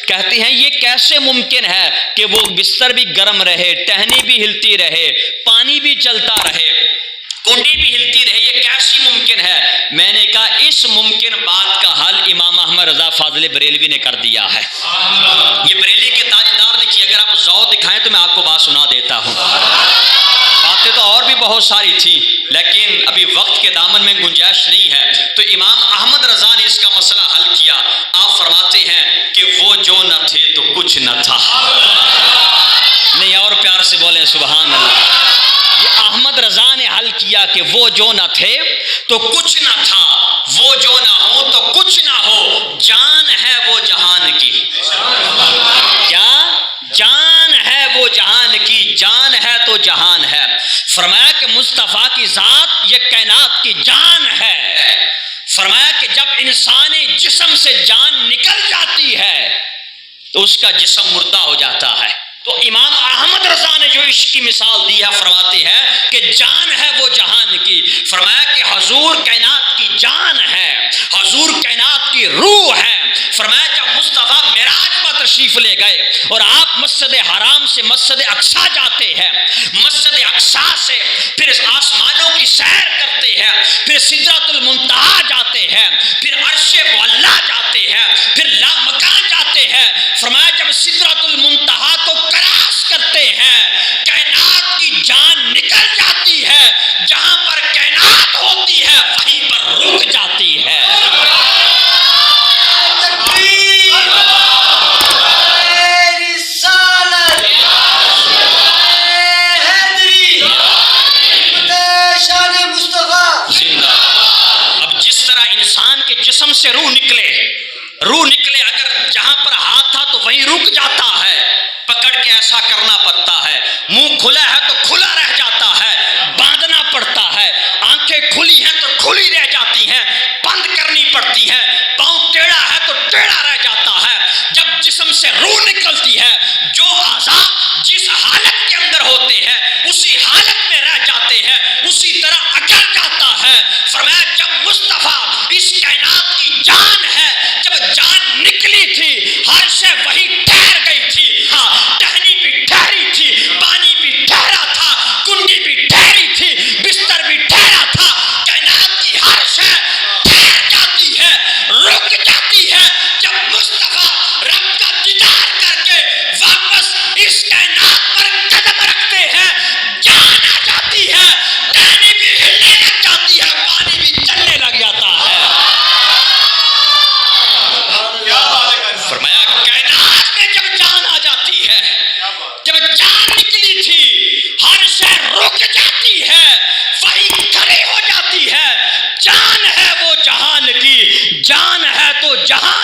کہتے ہیں یہ کیسے ممکن ہے کہ وہ بستر بھی گرم رہے، ٹہنی بھی ہلتی رہے، پانی بھی چلتا رہے، کنڈی بھی ہلتی رہے، یہ کیسی ممکن ہے؟ میں نے کہا اس ممکن بات کا حل امام احمد رضا فاضل بریلوی نے کر دیا ہے، یہ بریلی کے تاجدار نے کی۔ اگر آپ ذوق دکھائیں تو میں آپ کو بات سنا دیتا ہوں، باتیں تو اور بھی بہت ساری تھیں لیکن ابھی وقت کے دامن میں گنجائش نہیں ہے۔ تو امام احمد رضا نے اس کا مسئلہ حل کیا۔ آپ فرماتے ہیں کہ وہ جو نہ تھے تو کچھ نہ تھا، نہیں اور پیار سے بولیں سبحان اللہ۔ یہ احمد رضا نے حل کیا کہ وہ جو نہ تھے تو کچھ نہ تھا، وہ جو نہ ہو تو کچھ نہ ہو، جان ہے وہ جہان کی، کیا جان ہے وہ جہان کی، جان ہے تو جہان ہے۔ فرمایا کہ مصطفیٰ کی ذات یہ کائنات کی جان ہے۔ فرمایا کہ جب انسانی جسم سے جان نکل جاتی ہے تو اس کا جسم مردہ ہو جاتا ہے۔ تو امام احمد رضا نے جو عشق کی مثال دی ہے، فرماتے ہیں کہ جان ہے وہ جہان کی۔ فرمایا کہ حضور کائنات کی جان ہے، حضور کائنات کی روح ہے۔ فرمایا جب مصطفیٰ معراج پر تشریف لے گئے اور آپ مسجد حرام سے مسجد اقصیٰ جاتے ہیں، مسجد اقصیٰ سے پھر آسمانوں کی سیر کرتے ہیں، پھر سدرۃ المنتہا جاتے ہیں، پھر عرش معلیٰ جاتے ہیں، پھر لامکان جاتے ہیں۔ فرمایا جب سدرۃ المنتہا کو کراس کرتے ہیں، کائنات کی جان نکل جاتی ہے، جہاں پر کائنات ہوتی ہے وہیں پر رک جاتی ہے۔ انسان کے جسم سے روح نکلے اگر جہاں پر ہاتھ تھا تو وہیں رک جاتا ہے، پکڑ کے ایسا کرنا پڑتا ہے، منہ کھلا ہے تو کھلا رہ جاتا ہے، باندھنا پڑتا ہے، آنکھیں کھلی ہیں تو کھلی رہ جاتی ہیں، بند کرنی پڑتی ہے، پاؤں ٹیڑھا ہے تو ٹیڑھا رہ جاتا ہے۔ جب جسم سے روح نکلتی ہے، جو اعضاء جس حالت کے اندر ہوتے ہیں اسی حالت میں رہ جاتے ہیں، اسی طرح اکڑ جاتا ہے۔ فرمایا جب مصطفیٰ اس کائنات کی جان ہے، جب جان نکلی تھی ہر شے وہی ٹھہر گئی تھی، ہاں ٹہنی بھی ٹھہری تھی، پانی بھی ٹھہرا تھا، کنڈی بھی ٹھہری تھی، بستر بھی ٹھہرا تھا، کائنات کی ہر شے ٹھہر جاتی ہے، رک جاتی ہے۔ جب مصطفیٰ رب کا دیدار کر کے واپس اس کائنات پر قدم رکھتے ہیں، جان آ جاتی ہے، ٹہنی بھی ہلنے لگ جاتی ہے، پانی بھی چلنے لگ جاتا ہے۔ فرمایا کائنات میں جب جان آ جاتی ہے، جب جان نکلی تھی ہر شے رک جاتی ہے، وہی کھڑی ہو جاتی ہے۔ جان ہے وہ جہان کی، جان ہے تو جہان